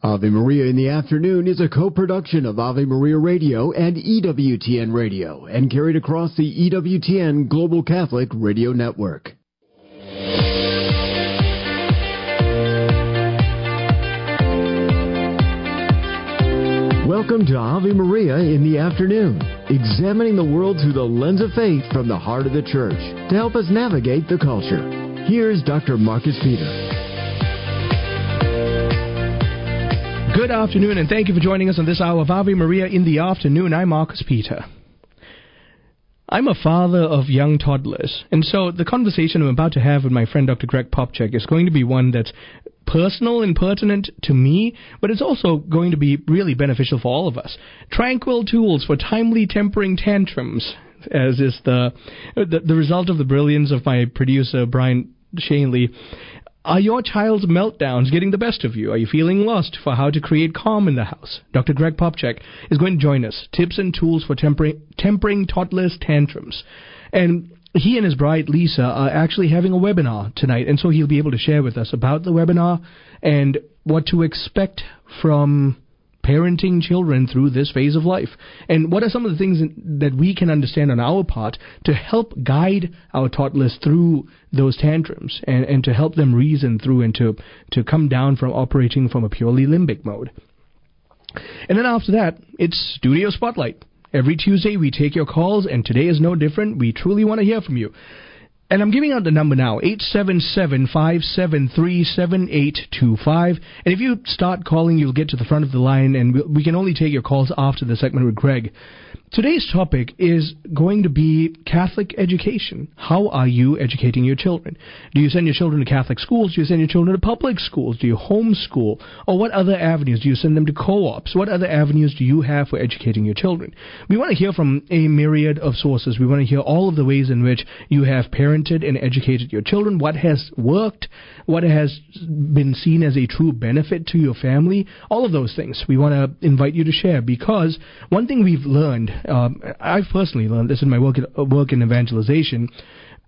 Ave Maria in the Afternoon is a co-production of Ave Maria Radio and EWTN Radio and carried across the EWTN Global Catholic Radio Network. Welcome to Ave Maria in the Afternoon, examining the world through the lens of faith from the heart of the Church to help us navigate the culture. Here's Dr. Marcus Peter. Good afternoon, and thank you for joining us on this hour of Ave Maria in the Afternoon. I'm Marcus Peter. I'm a father of young toddlers, and so the conversation I'm about to have with my friend Dr. Greg Popcak is going to be one that's personal and pertinent to me, but it's also going to be really beneficial for all of us. Tranquil tools for timely tempering tantrums, as is the result of the brilliance of my producer, Brian Shanley. Are your child's meltdowns getting the best of you? Are you feeling lost for how to create calm in the house? Dr. Greg Popcak is going to join us. Tips and tools for tempering toddlers' tantrums. And he and his bride, Lisa, are actually having a webinar tonight, and so he'll be able to share with us about the webinar and what to expect from parenting children through this phase of life. And what are some of the things that we can understand on our part to help guide our toddlers through those tantrums and to help them reason through and to come down from operating from a purely limbic mode. And then after that, it's Studio Spotlight. Every Tuesday we take your calls, and today is no different. We truly want to hear from you. And I'm giving out the number now, 877-573-7825. And if you start calling, you'll get to the front of the line, and we can only take your calls after the segment with Greg. Today's topic is going to be Catholic education. How are you educating your children? Do you send your children to Catholic schools? Do you send your children to public schools? Do you homeschool? Or what other avenues? Do you send them to co-ops? What other avenues do you have for educating your children? We want to hear from a myriad of sources. We want to hear all of the ways in which you have parented and educated your children, what has worked, what has been seen as a true benefit to your family, all of those things. We want to invite you to share, because one thing we've learned, I've personally learned this in my work in evangelization,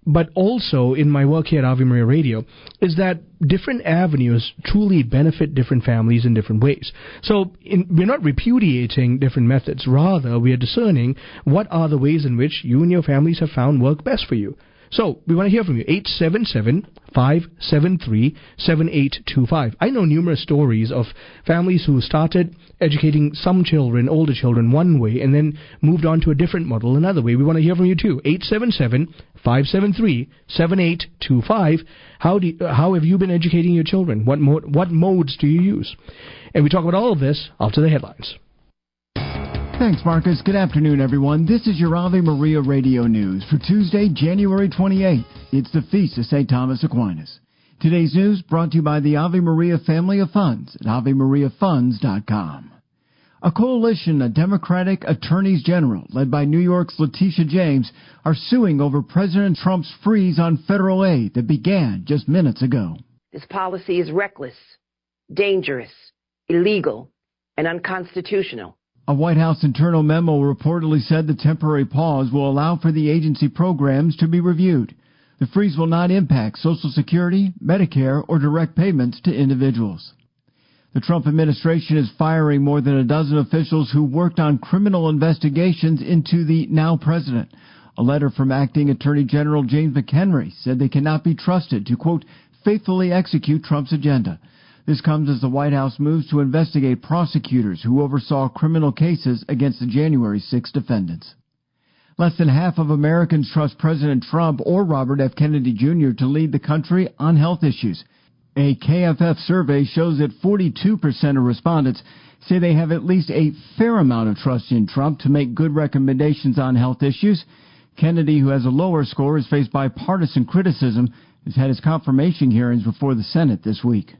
but also in my work here at Ave Maria Radio, is that different avenues truly benefit different families in different ways. So we're not repudiating different methods. Rather, we are discerning what are the ways in which you and your families have found work best for you. So we want to hear from you, 877-573-7825. I know numerous stories of families who started educating some children, older children, one way, and then moved on to a different model another way. We want to hear from you too, 877-573-7825. How have you been educating your children? What modes do you use? And we talk about all of this after the headlines. Thanks, Marcus. Good afternoon, everyone. This is your Ave Maria Radio News for Tuesday, January 28th. It's the Feast of St. Thomas Aquinas. Today's news brought to you by the Ave Maria Family of Funds at AveMariaFunds.com. A coalition of Democratic attorneys general, led by New York's Letitia James, are suing over President Trump's freeze on federal aid that began just minutes ago. This policy is reckless, dangerous, illegal, and unconstitutional. A White House internal memo reportedly said the temporary pause will allow for the agency programs to be reviewed. The freeze will not impact Social Security, Medicare, or direct payments to individuals. The Trump administration is firing more than a dozen officials who worked on criminal investigations into the now president. A letter from Acting Attorney General James McHenry said they cannot be trusted to, quote, faithfully execute Trump's agenda. This comes as the White House moves to investigate prosecutors who oversaw criminal cases against the January 6 defendants. Less than half of Americans trust President Trump or Robert F. Kennedy Jr. to lead the country on health issues. A KFF survey shows that 42% of respondents say they have at least a fair amount of trust in Trump to make good recommendations on health issues. Kennedy, who has a lower score, is faced bipartisan criticism, has had his confirmation hearings before the Senate this week.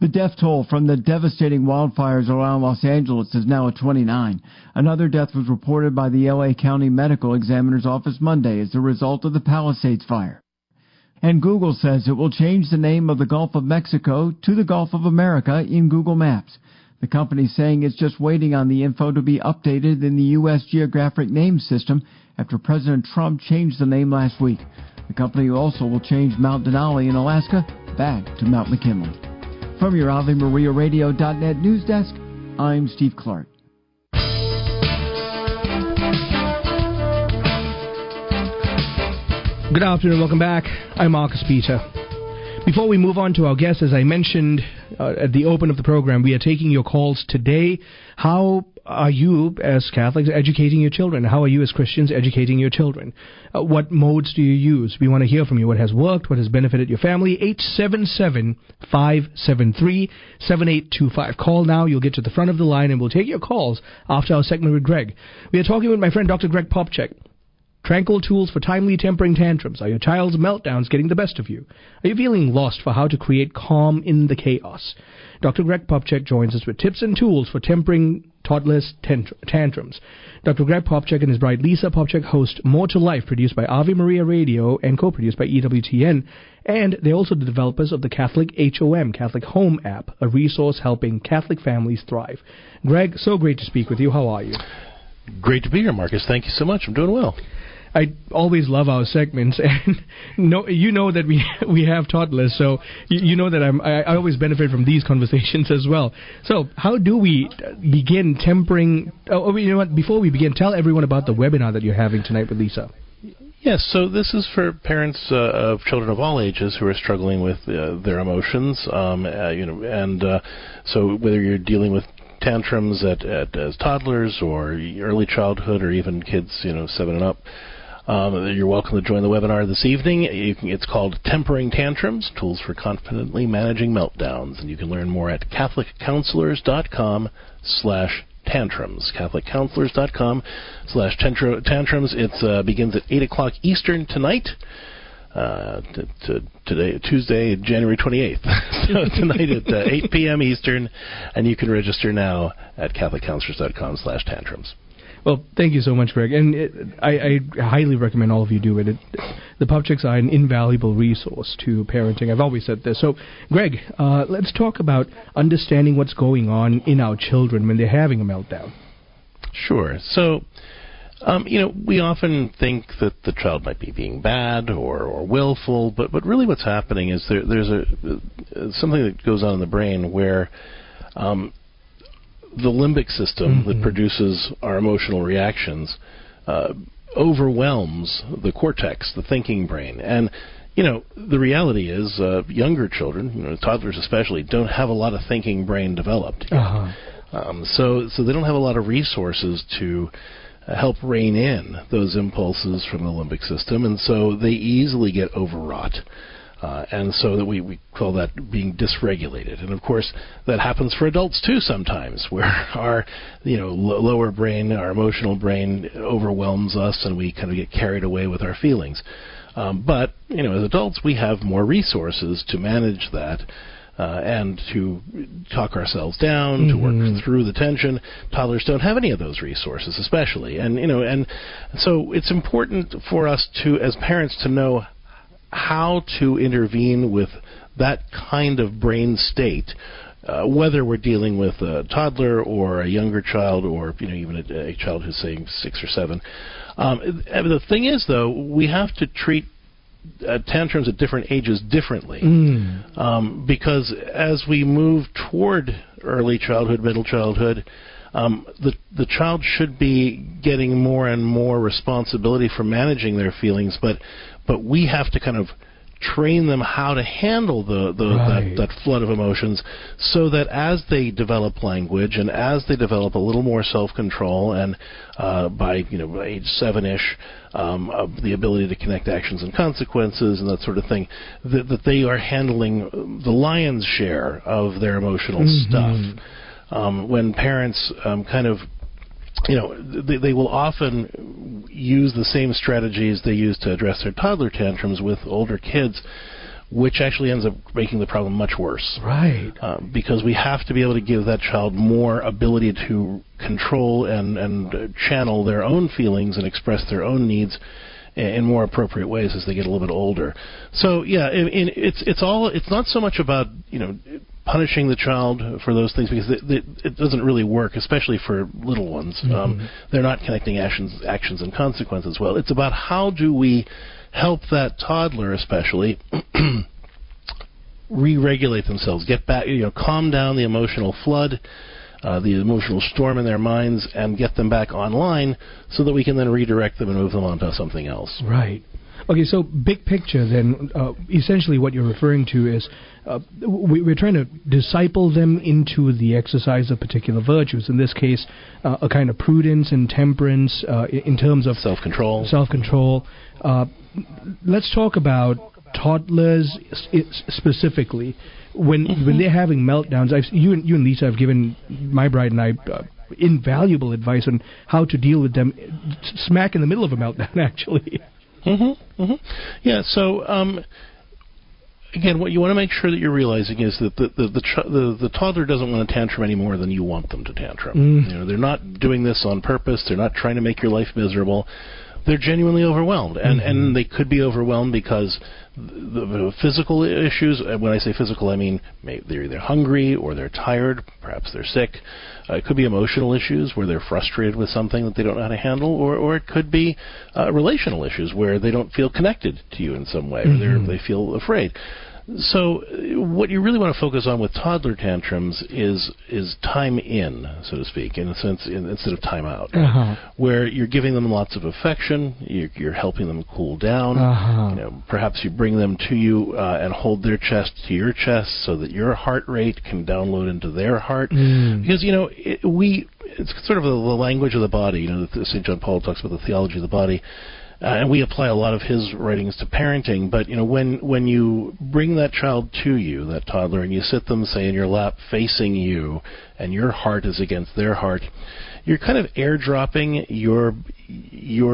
The death toll from the devastating wildfires around Los Angeles is now at 29. Another death was reported by the L.A. County Medical Examiner's Office Monday as a result of the Palisades fire. And Google says it will change the name of the Gulf of Mexico to the Gulf of America in Google Maps. The company is saying it's just waiting on the info to be updated in the U.S. Geographic Name System after President Trump changed the name last week. The company also will change Mount Denali in Alaska back to Mount McKinley. From your AveMariaRadio.net news desk, I'm Steve Clark. Good afternoon, welcome back. I'm Marcus Peter. Before we move on to our guests, as I mentioned at the open of the program, we are taking your calls today. How are you, as Catholics, educating your children? How are you, as Christians, educating your children? What modes do you use? We want to hear from you. What has worked? What has benefited your family? 877-573-7825. Call now. You'll get to the front of the line, and we'll take your calls after our segment with Greg. We are talking with my friend Dr. Greg Popcak. Tranquil tools for timely tempering tantrums. Are your child's meltdowns getting the best of you? Are you feeling lost for how to create calm in the chaos? Dr. Greg Popcak joins us with tips and tools for tempering toddlers' tantrums. Dr. Greg Popcak and his bride Lisa Popcak host More to Life, produced by Ave Maria Radio and co-produced by EWTN. And they're also the developers of the Catholic HOM, Catholic Home app, a resource helping Catholic families thrive. Greg, so great to speak with you. How are you? Great to be here, Marcus. Thank you so much. I'm doing well. I always love our segments, and you know that we have toddlers, so you know that I always benefit from these conversations as well. So how do we begin tempering? Oh, you know what? Before we begin, tell everyone about the webinar that you're having tonight with Lisa. Yes, so this is for parents of children of all ages who are struggling with their emotions, so whether you're dealing with tantrums as toddlers or early childhood or even kids, 7 and up. You're welcome to join the webinar this evening. It's called Tempering Tantrums, Tools for Confidently Managing Meltdowns. And you can learn more at CatholicCounselors.com/tantrums. CatholicCounselors.com/tantrums. It begins at 8 o'clock Eastern tonight. Today, Tuesday, January 28th. So tonight at 8 p.m. Eastern. And you can register now at CatholicCounselors.com/tantrums. Well, thank you so much, Greg. And I highly recommend all of you do it. The Popcaks are an invaluable resource to parenting. I've always said this. So, Greg, let's talk about understanding what's going on in our children when they're having a meltdown. Sure. So, we often think that the child might be being bad or willful, but really what's happening is there's something that goes on in the brain where the limbic system that produces our emotional reactions overwhelms the cortex, the thinking brain. And, the reality is younger children, toddlers especially, don't have a lot of thinking brain developed yet. So they don't have a lot of resources to help rein in those impulses from the limbic system, and so they easily get overwrought. And so that we call that being dysregulated. And, of course, that happens for adults, too, sometimes, where our lower brain, our emotional brain overwhelms us and we kind of get carried away with our feelings. But, as adults, we have more resources to manage that and to talk ourselves down, to work through the tension. Toddlers don't have any of those resources, especially. And so it's important for us to, as parents, to know how to intervene with that kind of brain state, whether we're dealing with a toddler or a younger child or even a child who's, say, 6 or 7. The thing is, though, we have to treat tantrums at different ages differently, because as we move toward early childhood, middle childhood, the child should be getting more and more responsibility for managing their feelings, but we have to kind of train them how to handle that flood of emotions, so that as they develop language and as they develop a little more self-control, and by age 7-ish, the ability to connect actions and consequences and that sort of thing, that they are handling the lion's share of their emotional stuff. When parents they will often use the same strategies they use to address their toddler tantrums with older kids, which actually ends up making the problem much worse. Right. Because we have to be able to give that child more ability to control and channel their own feelings and express their own needs in more appropriate ways as they get a little bit older. So yeah, it's not so much about punishing the child for those things, because it doesn't really work, especially for little ones. They're not connecting actions and consequences well. It's about how do we help that toddler especially re-regulate themselves, get back, calm down the emotional flood, the emotional storm in their minds, and get them back online so that we can then redirect them and move them on to something else. Right. Okay, so big picture then, essentially what you're referring to is we're trying to disciple them into the exercise of particular virtues, in this case, a kind of prudence and temperance in terms of self-control. Let's talk about toddlers specifically. When they're having meltdowns, you and Lisa have given my bride and I invaluable advice on how to deal with them smack in the middle of a meltdown, actually. Yeah, so again, what you want to make sure that you're realizing is that the toddler doesn't want to tantrum any more than you want them to tantrum. They're not doing this on purpose. They're not trying to make your life miserable. They're genuinely overwhelmed, and they could be overwhelmed because the physical issues, when I say physical, I mean they're either hungry or they're tired, perhaps they're sick. It could be emotional issues where they're frustrated with something that they don't know how to handle, or it could be relational issues where they don't feel connected to you in some way, or they feel afraid. So what you really want to focus on with toddler tantrums is time in, so to speak, in a sense, instead of time out, where you're giving them lots of affection, you're helping them cool down. Perhaps you bring them to you and hold their chest to your chest so that your heart rate can download into their heart. Because it's sort of the language of the body. St. John Paul talks about the theology of the body. And we apply a lot of his writings to parenting, but when you bring that child to you, that toddler, and you sit them, say, in your lap facing you, and your heart is against their heart, you're kind of airdropping your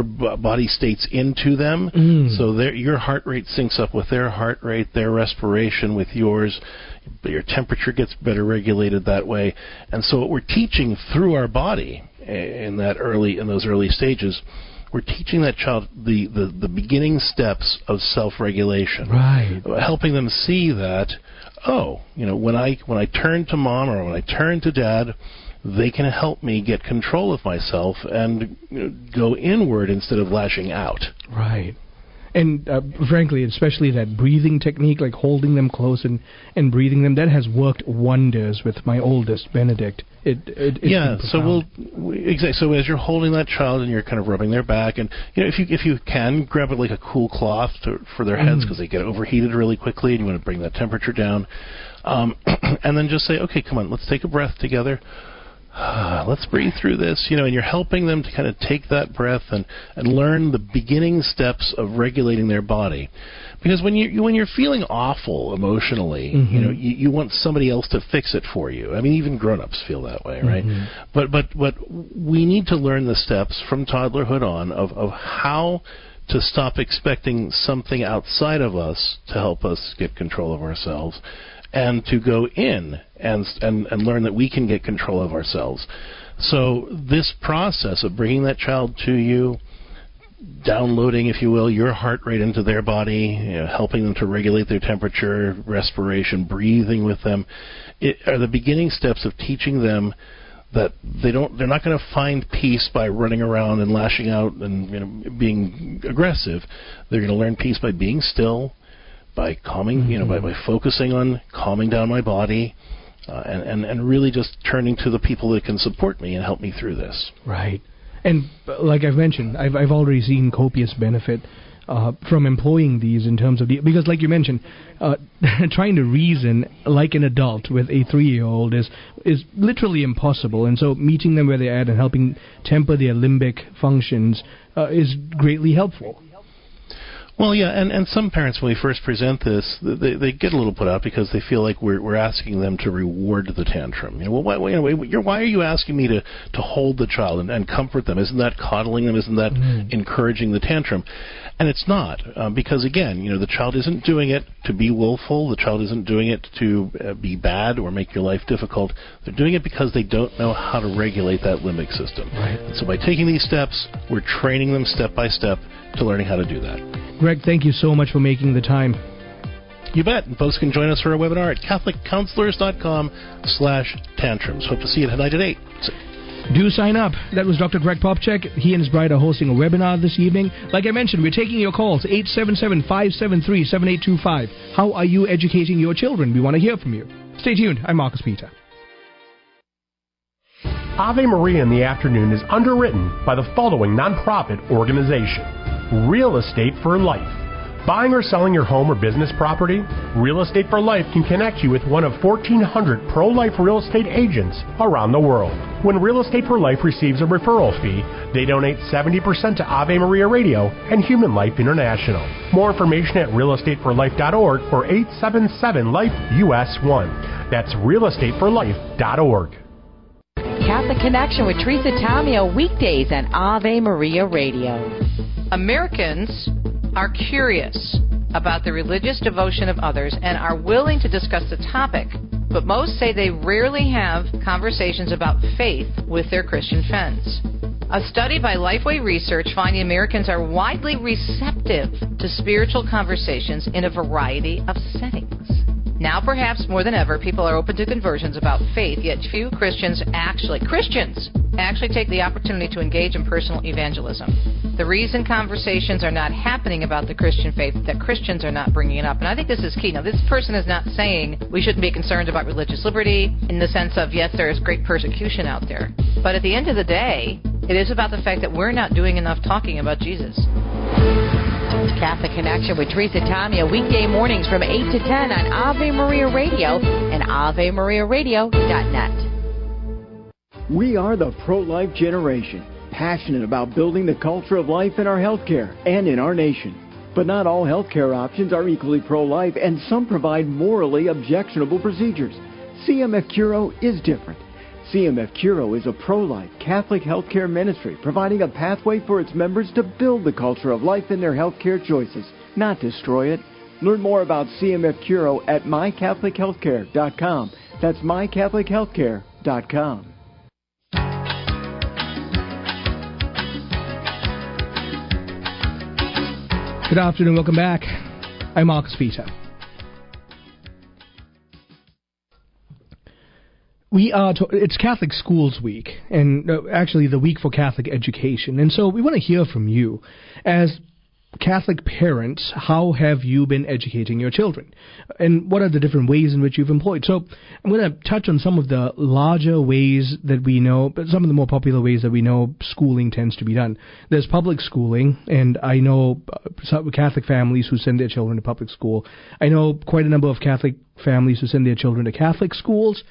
body states into them, so your heart rate syncs up with their heart rate, their respiration with yours. Your temperature gets better regulated that way, and so what we're teaching through our body in those early stages. We're teaching that child the beginning steps of self-regulation, right? Helping them see that, when I turn to mom or when I turn to dad, they can help me get control of myself and go inward instead of lashing out. Right. And frankly, especially that breathing technique, like holding them close and breathing them, that has worked wonders with my oldest, Benedict. So as you're holding that child and you're kind of rubbing their back, and if you can grab it like a cool cloth for their heads because they get overheated really quickly, and you want to bring that temperature down, and then just say, okay, come on, let's take a breath together. Let's breathe through this, and you're helping them to kind of take that breath and learn the beginning steps of regulating their body. Because when you're feeling awful emotionally, you want somebody else to fix it for you. I mean, even grown-ups feel that way, right? But we need to learn the steps from toddlerhood on of how to stop expecting something outside of us to help us get control of ourselves, and to go in and learn that we can get control of ourselves. So this process of bringing that child to you, downloading, if you will, your heart rate into their body, helping them to regulate their temperature, respiration, breathing with them, are the beginning steps of teaching them that they're not going to find peace by running around and lashing out and being aggressive. They're going to learn peace by being still, by calming, by focusing on calming down my body, and really just turning to the people that can support me and help me through this. Right. And like I've mentioned, I've already seen copious benefit from employing these in terms of because, like you mentioned, trying to reason like an adult with a 3-year-old is literally impossible. And so meeting them where they're at and helping temper their limbic functions is greatly helpful. Well, yeah, and some parents, when we first present this, they get a little put out because they feel like we're asking them to reward the tantrum. Why are you asking me to hold the child and comfort them? Isn't that coddling them? Isn't that encouraging the tantrum? And it's not, because again, the child isn't doing it to be willful. The child isn't doing it to be bad or make your life difficult. They're doing it because they don't know how to regulate that limbic system. Right. And so by taking these steps, we're training them step by step to learning how to do that. Greg, thank you so much for making the time. You bet. And folks can join us for a webinar at CatholicCounselors.com/tantrums. Hope to see you tonight at 8. Do sign up. That was Dr. Greg Popcak. He and his bride are hosting a webinar this evening. Like I mentioned, we're taking your calls, 877-573-7825. How are you educating your children? We want to hear from you. Stay tuned. I'm Marcus Peter. Ave Maria in the Afternoon is underwritten by the following nonprofit organization: Real Estate for Life. Buying or selling your home or business property? Real Estate for Life can connect you with one of 1,400 pro-life real estate agents around the world. When Real Estate for Life receives a referral fee, they donate 70% to Ave Maria Radio and Human Life International. More information at realestateforlife.org or 877-LIFE-US1. That's realestateforlife.org. Catholic Connection with Teresa Tamio, weekdays on Ave Maria Radio. Americans are curious about the religious devotion of others and are willing to discuss the topic, but most say they rarely have conversations about faith with their Christian friends. A study by Lifeway Research finding Americans are widely receptive to spiritual conversations in a variety of settings. Now, perhaps more than ever, people are open to conversions about faith, yet few Christians actually take the opportunity to engage in personal evangelism. The reason conversations are not happening about the Christian faith is that Christians are not bringing it up. And I think this is key. Now, this person is not saying we shouldn't be concerned about religious liberty in the sense of, yes, there is great persecution out there. But at the end of the day, it is about the fact that we're not doing enough talking about Jesus. Catholic Connection with Teresa Tamio, weekday mornings from 8 to 10 on Ave Maria Radio and AveMariaRadio.net. We are the pro-life generation, passionate about building the culture of life in our healthcare and in our nation. But not all healthcare options are equally pro-life, and some provide morally objectionable procedures. CMF Curo is different. CMF Curo is a pro-life Catholic healthcare ministry providing a pathway for its members to build the culture of life in their healthcare choices, not destroy it. Learn more about CMF Curo at mycatholichealthcare.com. That's mycatholichealthcare.com. Good afternoon. Welcome back. I'm Marcus Peter. It's Catholic Schools Week, and actually the week for Catholic education. And so we want to hear from you. As Catholic parents, how have you been educating your children? And what are the different ways in which you've employed? So I'm going to touch on some of the larger ways that we know, but some of the more popular ways that we know schooling tends to be done. There's public schooling, and I know some Catholic families who send their children to public school. I know quite a number of Catholic families who send their children to Catholic schools.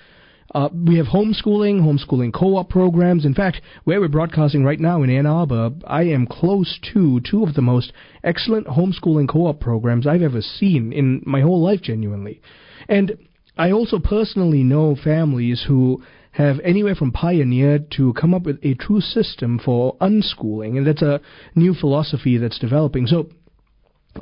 We have homeschooling co-op programs. In fact, where we're broadcasting right now in Ann Arbor, I am close to two of the most excellent homeschooling co-op programs I've ever seen in my whole life, genuinely. And I also personally know families who have anywhere from pioneered to come up with a true system for unschooling, and that's a new philosophy that's developing. So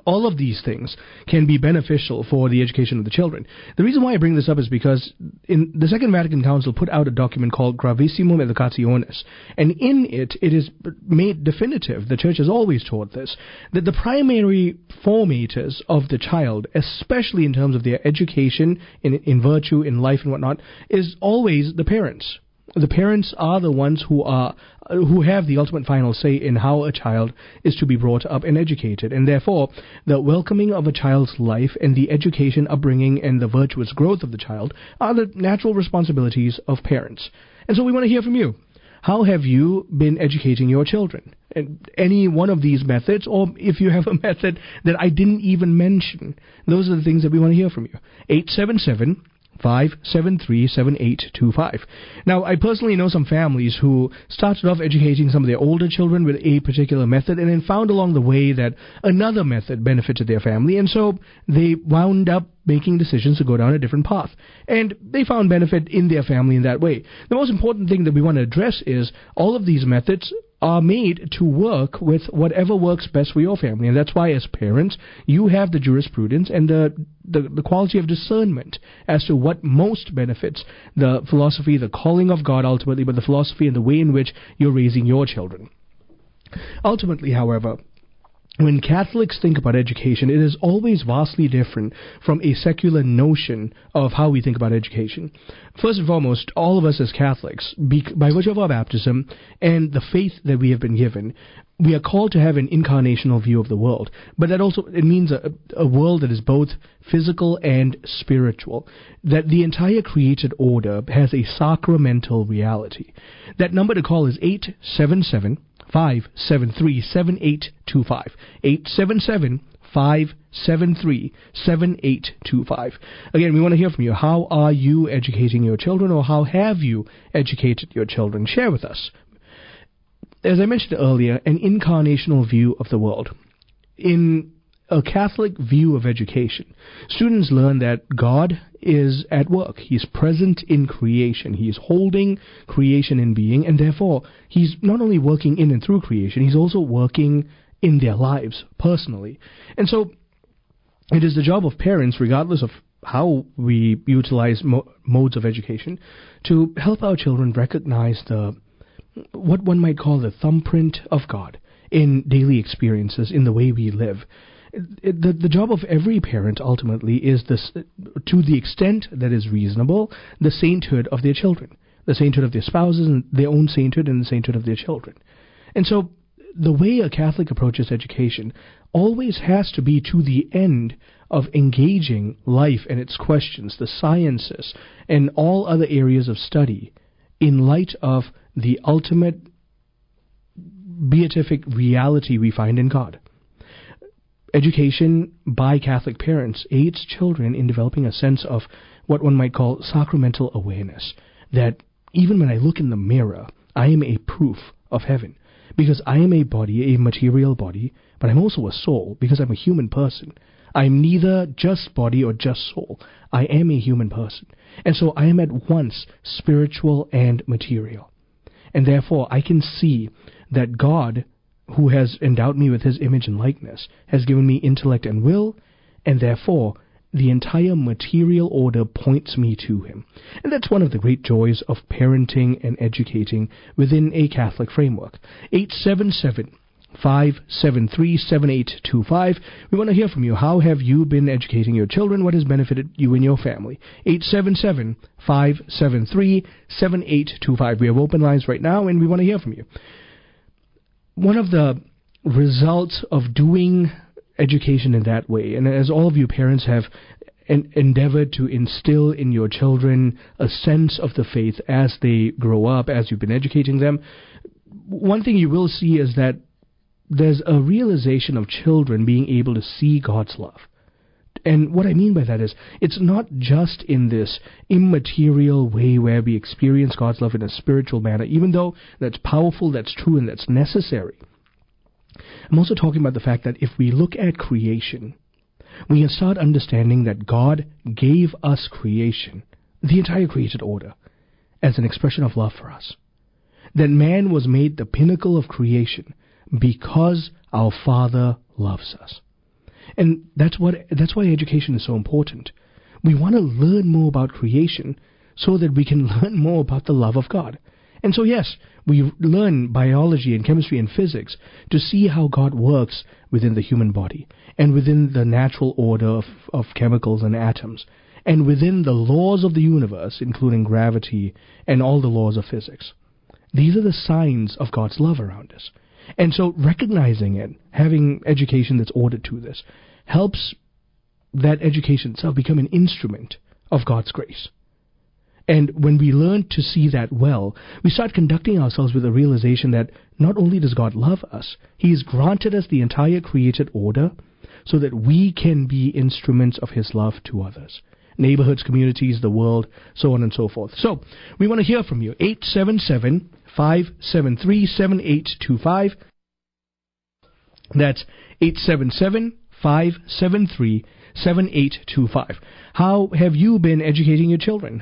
all of these things can be beneficial for the education of the children. The reason why I bring this up is because in the Second Vatican Council put out a document called Gravissimum Educationis, and in it is made definitive, the Church has always taught this, that the primary formators of the child, especially in terms of their education, in virtue, in life and whatnot, is always the parents. The parents are the ones who have the ultimate final say in how a child is to be brought up and educated, and therefore the welcoming of a child's life and the education, upbringing, and the virtuous growth of the child are the natural responsibilities of parents. And so we want to hear from you. How have you been educating your children? And any one of these methods, or if you have a method that I didn't even mention, those are the things that we want to hear from you. 877-573-7825. Now, I personally know some families who started off educating some of their older children with a particular method and then found along the way that another method benefited their family, and so they wound up making decisions to go down a different path. And they found benefit in their family in that way. The most important thing that we want to address is all of these methods are made to work with whatever works best for your family. And that's why, as parents, you have the jurisprudence and the quality of discernment as to what most benefits the philosophy, the calling of God ultimately, but the philosophy and the way in which you're raising your children. Ultimately, however, when Catholics think about education, it is always vastly different from a secular notion of how we think about education. First and foremost, all of us as Catholics, by virtue of our baptism and the faith that we have been given, we are called to have an incarnational view of the world. But that also, it means a world that is both physical and spiritual. That the entire created order has a sacramental reality. That number to call is 877-573-7825. 877-573-7825. Again, we want to hear from you. How are you educating your children, or how have you educated your children? Share with us. As I mentioned earlier, an incarnational view of the world. In a Catholic view of education, students learn that God is at work. He's present in creation. He's holding creation in being, and therefore, he's not only working in and through creation, he's also working in their lives personally. And so, it is the job of parents, regardless of how we utilize modes of education, to help our children recognize what one might call the thumbprint of God in daily experiences, in the way we live. The job of every parent ultimately is this, to the extent that is reasonable, the sainthood of their children, the sainthood of their spouses, and their own sainthood, and the sainthood of their children. And so the way a Catholic approaches education always has to be to the end of engaging life and its questions, the sciences, and all other areas of study in light of the ultimate beatific reality we find in God. Education by Catholic parents aids children in developing a sense of what one might call sacramental awareness, that even when I look in the mirror, I am a proof of heaven, because I am a body, a material body, but I'm also a soul, because I'm a human person. I'm neither just body or just soul. I am a human person. And so I am at once spiritual and material. And therefore, I can see that God, who has endowed me with his image and likeness, has given me intellect and will, and therefore, the entire material order points me to him. And that's one of the great joys of parenting and educating within a Catholic framework. 877-573-7825. We want to hear from you. How have you been educating your children? What has benefited you and your family? 877-573-7825. We have open lines right now, and we want to hear from you. One of the results of doing education in that way, and as all of you parents have endeavored to instill in your children a sense of the faith as they grow up, as you've been educating them, one thing you will see is that there's a realization of children being able to see God's love. And what I mean by that is, it's not just in this immaterial way where we experience God's love in a spiritual manner, even though that's powerful, that's true, and that's necessary. I'm also talking about the fact that if we look at creation, we can start understanding that God gave us creation, the entire created order, as an expression of love for us. That man was made the pinnacle of creation because our Father loves us. And that's why education is so important. We want to learn more about creation so that we can learn more about the love of God. And so yes, we learn biology and chemistry and physics to see how God works within the human body and within the natural order of chemicals and atoms and within the laws of the universe, including gravity and all the laws of physics. These are the signs of God's love around us. And so recognizing it, having education that's ordered to this, helps that education itself become an instrument of God's grace. And when we learn to see that well, we start conducting ourselves with a realization that not only does God love us, He has granted us the entire created order so that we can be instruments of His love to others. Neighborhoods, communities, the world, so on and so forth. So, we want to hear from you. 877-573-7825. That's 877-573-7825. How have you been educating your children?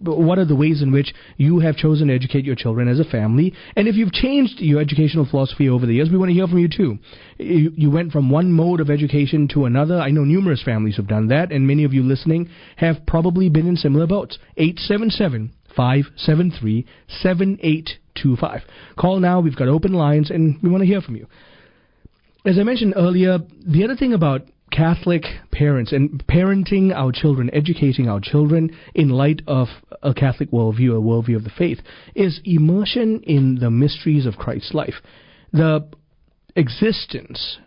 What are the ways in which you have chosen to educate your children as a family? And if you've changed your educational philosophy over the years, we want to hear from you too. You went from one mode of education to another. I know numerous families have done that, and many of you listening have probably been in similar boats. 877-573-7825. Call now. We've got open lines, and we want to hear from you. as I mentioned earlier, the other thing about Catholic parents and parenting our children, educating our children in light of a Catholic worldview, a worldview of the faith, is immersion in the mysteries of Christ's life. The existence,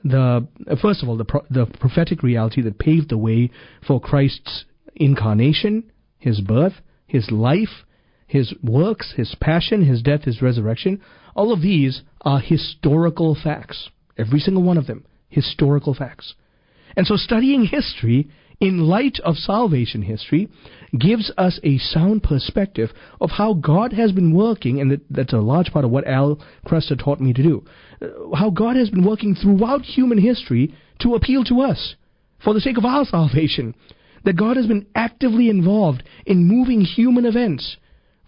first of all, the prophetic reality that paved the way for Christ's incarnation, his birth, his life, his works, his passion, his death, his resurrection. All of these are historical facts. Every single one of them, historical facts. And so studying history in light of salvation history gives us a sound perspective of how God has been working, and that's a large part of what Al Cruster taught me to do, how God has been working throughout human history to appeal to us for the sake of our salvation, that God has been actively involved in moving human events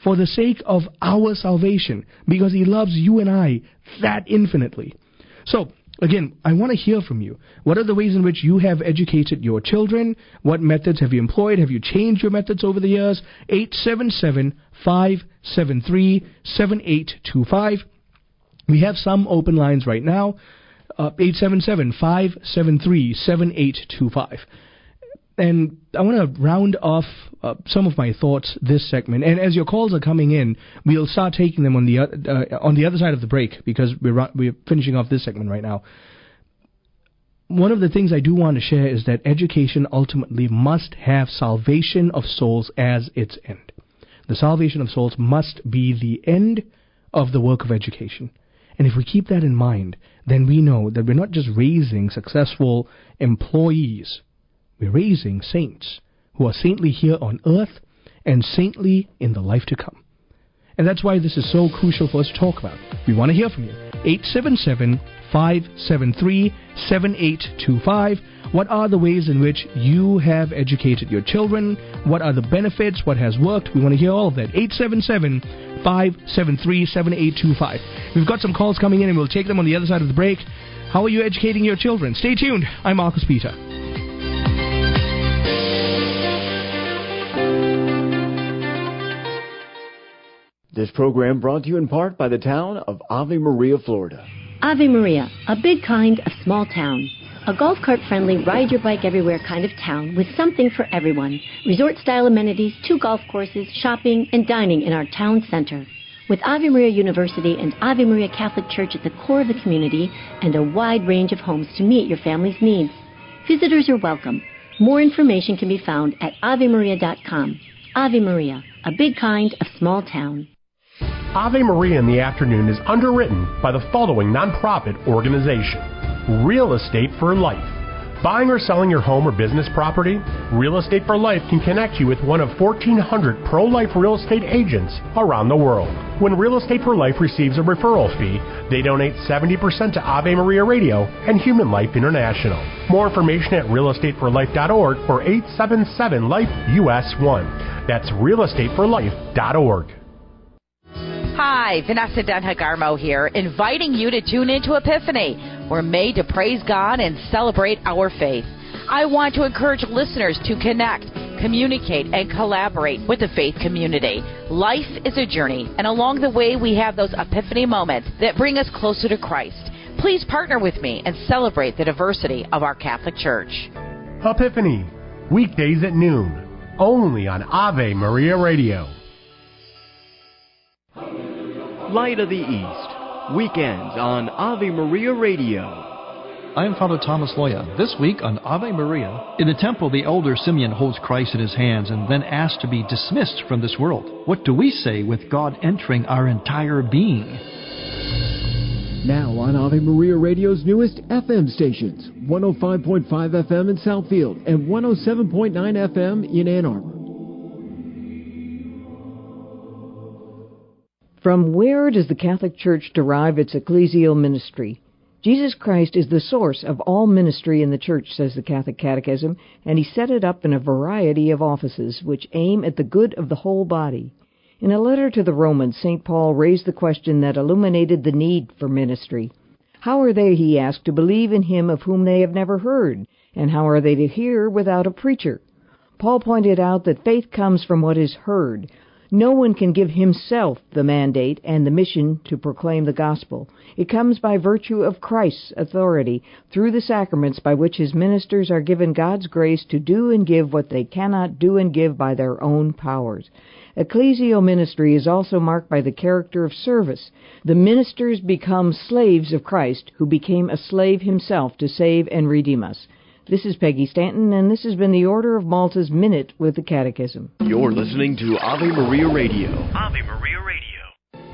for the sake of our salvation, because he loves you and I that infinitely. So, again, I want to hear from you. What are the ways in which you have educated your children? What methods have you employed? Have you changed your methods over the years? 877-573-7825. We have some open lines right now. 877-573-7825. And I want to round off some of my thoughts this segment. And as your calls are coming in, we'll start taking them on the other side of the break, because we're finishing off this segment right now. One of the things I do want to share is that education ultimately must have salvation of souls as its end. The salvation of souls must be the end of the work of education. And if we keep that in mind, then we know that we're not just raising successful employees. We're raising saints who are saintly here on earth and saintly in the life to come. And that's why this is so crucial for us to talk about. We want to hear from you. 877-573-7825. What are the ways in which you have educated your children? What are the benefits? What has worked? We want to hear all of that. 877-573-7825. We've got some calls coming in, and we'll take them on the other side of the break. How are you educating your children? Stay tuned. I'm Marcus Peter. This program brought to you in part by the town of Ave Maria, Florida. Ave Maria, a big kind of small town. A golf cart friendly, ride your bike everywhere kind of town with something for everyone. Resort style amenities, 2 golf courses, shopping, and dining in our town center. With Ave Maria University and Ave Maria Catholic Church at the core of the community, and a wide range of homes to meet your family's needs. Visitors are welcome. More information can be found at AveMaria.com. Ave Maria, a big kind of small town. Ave Maria in the Afternoon is underwritten by the following nonprofit organization: Real Estate for Life. Buying or selling your home or business property? Real Estate for Life can connect you with one of 1,400 pro-life real estate agents around the world. When Real Estate for Life receives a referral fee, they donate 70% to Ave Maria Radio and Human Life International. More information at realestateforlife.org or 877-LIFE-US1. That's realestateforlife.org. Hi, Vanessa Denhagarmo here, inviting you to tune into Epiphany. We're made to praise God and celebrate our faith. I want to encourage listeners to connect, communicate, and collaborate with the faith community. Life is a journey, and along the way we have those epiphany moments that bring us closer to Christ. Please partner with me and celebrate the diversity of our Catholic Church. Epiphany, weekdays at noon, only on Ave Maria Radio. Light of the East, weekends on Ave Maria Radio. I am Father Thomas Loya. This week on Ave Maria. In the temple, the elder Simeon holds Christ in his hands and then asks to be dismissed from this world. What do we say with God entering our entire being? Now on Ave Maria Radio's newest FM stations, 105.5 FM in Southfield and 107.9 FM in Ann Arbor. From where does the Catholic Church derive its ecclesial ministry? Jesus Christ is the source of all ministry in the Church, says the Catholic Catechism, and he set it up in a variety of offices which aim at the good of the whole body. In a letter to the Romans, St. Paul raised the question that illuminated the need for ministry. How are they, he asked, to believe in him of whom they have never heard? And how are they to hear without a preacher? Paul pointed out that faith comes from what is heard. No one can give himself the mandate and the mission to proclaim the gospel. It comes by virtue of Christ's authority through the sacraments by which his ministers are given God's grace to do and give what they cannot do and give by their own powers. Ecclesial ministry is also marked by the character of service. The ministers become slaves of Christ, who became a slave himself to save and redeem us. This is Peggy Stanton, and this has been the Order of Malta's Minute with the Catechism. You're listening to Ave Maria Radio. Ave Maria Radio.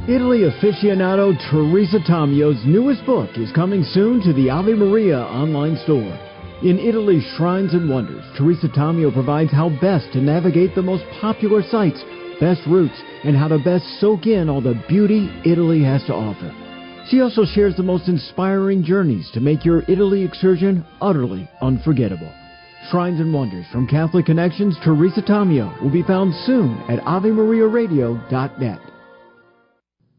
Italy aficionado Teresa Tomio's newest book is coming soon to the Ave Maria online store. In Italy's Shrines and Wonders, Teresa Tomio provides how best to navigate the most popular sites, best routes, and how to best soak in all the beauty Italy has to offer. She also shares the most inspiring journeys to make your Italy excursion utterly unforgettable. Shrines and Wonders from Catholic Connections, Teresa Tomio will be found soon at AveMariaRadio.net.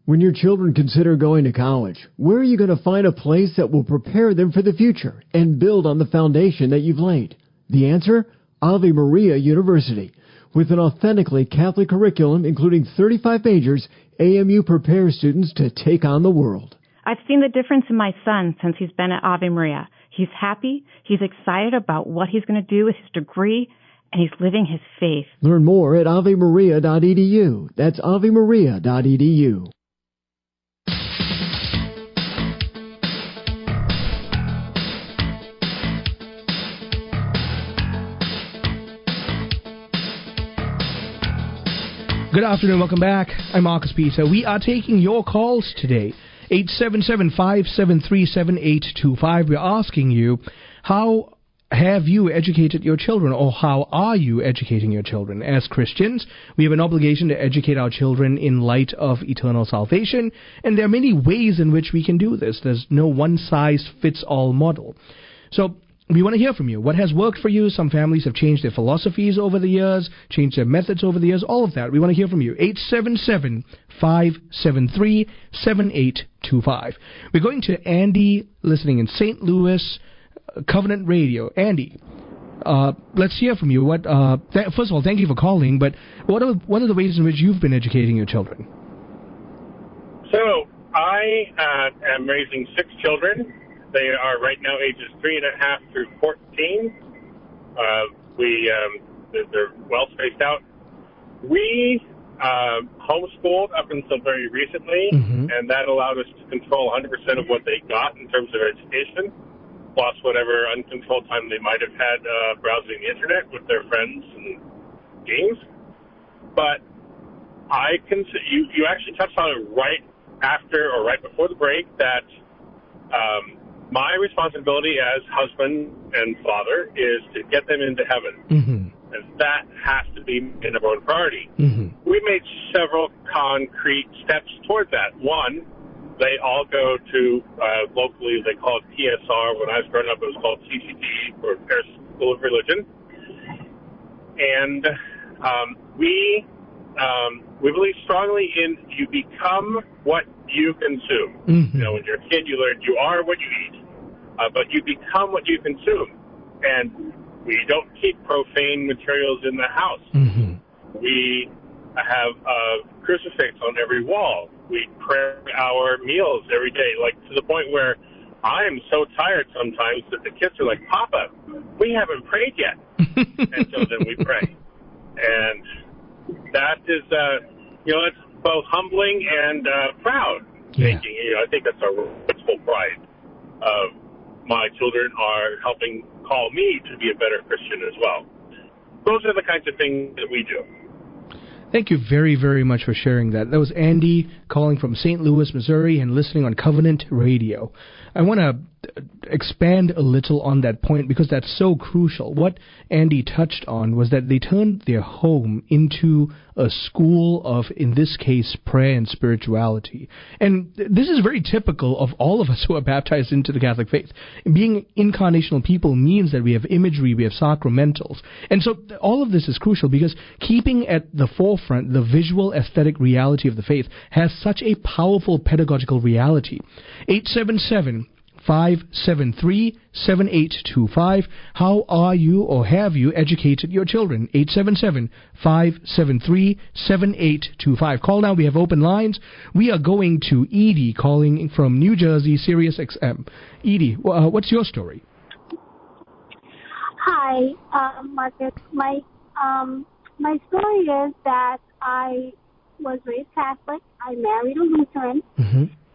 When your children consider going to college, where are you going to find a place that will prepare them for the future and build on the foundation that you've laid? The answer? Ave Maria University. With an authentically Catholic curriculum including 35 majors, AMU prepares students to take on the world. I've seen the difference in my son since he's been at Ave Maria. He's happy, he's excited about what he's going to do with his degree, and he's living his faith. Learn more at avemaria.edu. That's avemaria.edu. Good afternoon, welcome back. I'm Marcus Peter. We are taking your calls today. 877-573-7825. We're asking you, how have you educated your children, or how are you educating your children? As Christians, we have an obligation to educate our children in light of eternal salvation, and there are many ways in which we can do this. There's no one-size-fits-all model. So we want to hear from you. What has worked for you? Some families have changed their philosophies over the years, changed their methods over the years, all of that. We want to hear from you. 877-573-7825. We're going to Andy, listening in St. Louis, Covenant Radio. Andy, let's hear from you. First of all, thank you for calling, but what are the ways in which you've been educating your children? So, I am raising 6 children. They are right now ages 3.5 through 14. They're well spaced out. We homeschooled up until very recently, and that allowed us to control 100% of what they got in terms of education, plus whatever uncontrolled time they might have had browsing the internet with their friends and games. But you actually touched on it right after or right before the break that my responsibility as husband and father is to get them into heaven. And that has to be the number one priority. We made several concrete steps toward that. One, they all go to, locally they call it PSR. When I was growing up, it was called CCT, or Paris School of Religion. And we believe strongly in you become what you consume. You know, when you're a kid, you learn you are what you eat. But you become what you consume. And we don't keep profane materials in the house. We have a crucifix on every wall. We pray our meals every day, like to the point where I am so tired sometimes that the kids are like, Papa, we haven't prayed yet. And so then we pray. And that is, it's both humbling and proud making. I think that's our full pride. My children are helping call me to be a better Christian as well. Those are the kinds of things that we do. Thank you very, very much for sharing that. That was Andy calling from St. Louis, Missouri, and listening on Covenant Radio. I want to expand a little on that point because that's so crucial. What Andy touched on was that they turned their home into a school of, in this case, prayer and spirituality. And this is very typical of all of us who are baptized into the Catholic faith. Being incarnational people means that we have imagery, we have sacramentals. And so all of this is crucial because keeping at the forefront the visual aesthetic reality of the faith has such a powerful pedagogical reality. 877 877-573-7825. How are you or have you educated your children? 877-573-7825. Call now. We have open lines. We are going to Edie calling from New Jersey, Sirius XM. Edie, what's your story? Hi, Marcus. My story is that I was raised Catholic. I married a Lutheran,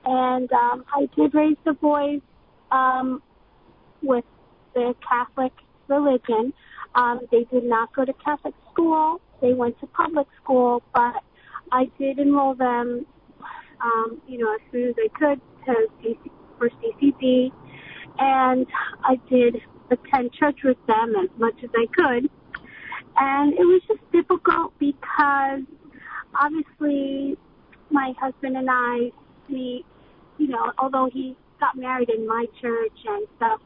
and I did raise the boys with the Catholic religion. They did not go to Catholic school. They went to public school, but I did enroll them, as soon as I could for CCD, and I did attend church with them as much as I could. And it was just difficult because obviously my husband and I, although he got married in my church and stuff,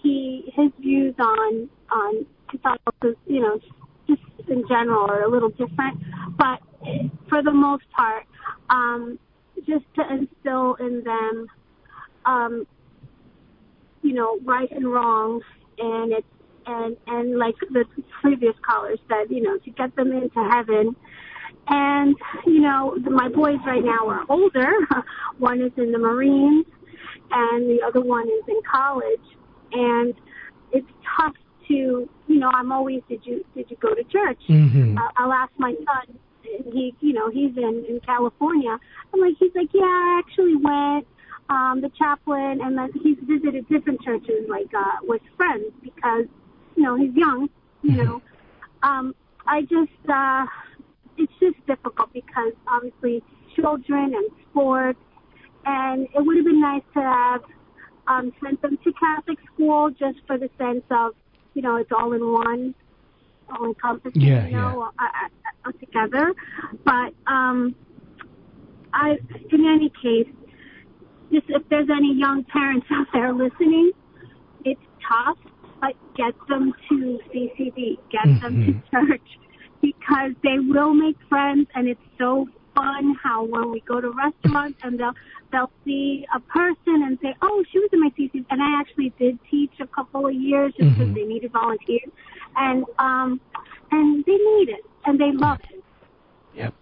his views on Catholicism, just in general are a little different. But for the most part, just to instill in them, right and wrong, and like the previous caller said, to get them into heaven. And, my boys right now are older. One is in the Marines and the other one is in college. And it's tough to, I'm always, did you go to church? I'll ask my son, he's in California. He's like, yeah, I actually went. The chaplain, and then he's visited different churches, with friends, because, he's young, it's just difficult because obviously children and sports, and it would have been nice to have sent them to Catholic school just for the sense of, it's all in one, all encompassing, together. But in any case, just if there's any young parents out there listening, it's tough, but get them to CCD, get them to church, because they will make friends, and it's so fun how when we go to restaurants and they'll see a person and say, oh, she was in my CCD, and I actually did teach a couple of years just because they needed volunteers, and they need it, and they love it. Yep.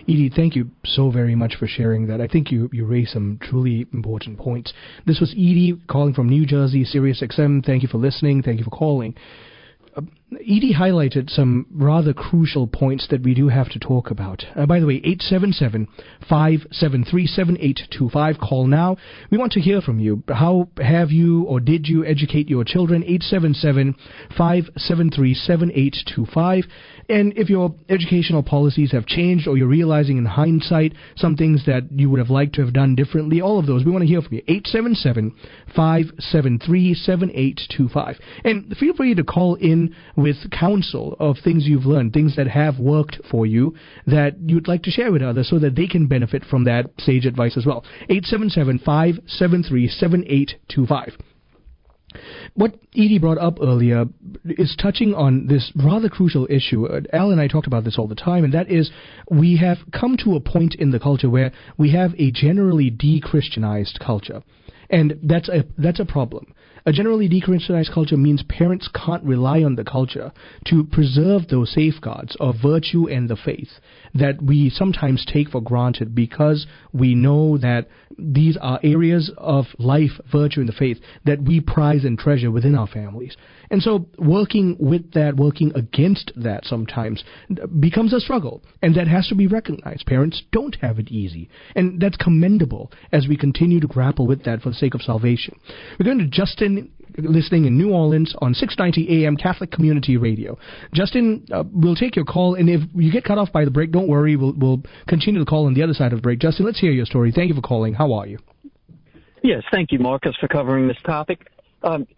Edie, thank you so very much for sharing that. I think you raised some truly important points. This was Edie calling from New Jersey, Sirius XM. Thank you for listening. Thank you for calling. Edie highlighted some rather crucial points that we do have to talk about. By the way, 877-573-7825. Call now. We want to hear from you. How have you or did you educate your children? 877-573-7825. And if your educational policies have changed, or you're realizing in hindsight some things that you would have liked to have done differently, all of those, we want to hear from you. 877-573-7825. And feel free to call in with counsel of things you've learned, things that have worked for you that you'd like to share with others so that they can benefit from that sage advice as well. 877-573-7825. What Edie brought up earlier is touching on this rather crucial issue. Al and I talked about this all the time, and that is we have come to a point in the culture where we have a generally de-Christianized culture. And that's a problem. A generally de-Christianized culture means parents can't rely on the culture to preserve those safeguards of virtue and the faith that we sometimes take for granted because we know that these are areas of life, virtue, and the faith that we prize and treasure within our families. And so working with that, working against that sometimes becomes a struggle, and that has to be recognized. Parents don't have it easy, and that's commendable as we continue to grapple with that for the sake of salvation. We're going to Justin, listening in New Orleans on 690 AM Catholic Community Radio. Justin, we'll take your call, and if you get cut off by the break, don't worry, we'll continue the call on the other side of the break. Justin, let's hear your story. Thank you for calling. How are you? Yes, thank you, Marcus, for covering this topic.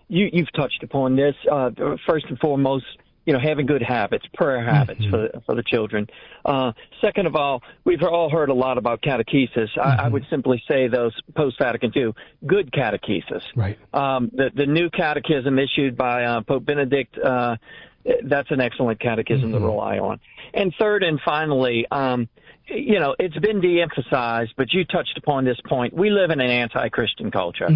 You've touched upon this. First and foremost, having good habits, prayer habits for the children. Second of all, we've all heard a lot about catechesis. I would simply say those post-Vatican II, good catechesis. Right. The new catechism issued by Pope Benedict, that's an excellent catechism to rely on. And third and finally, it's been de-emphasized, but you touched upon this point. We live in an anti-Christian culture.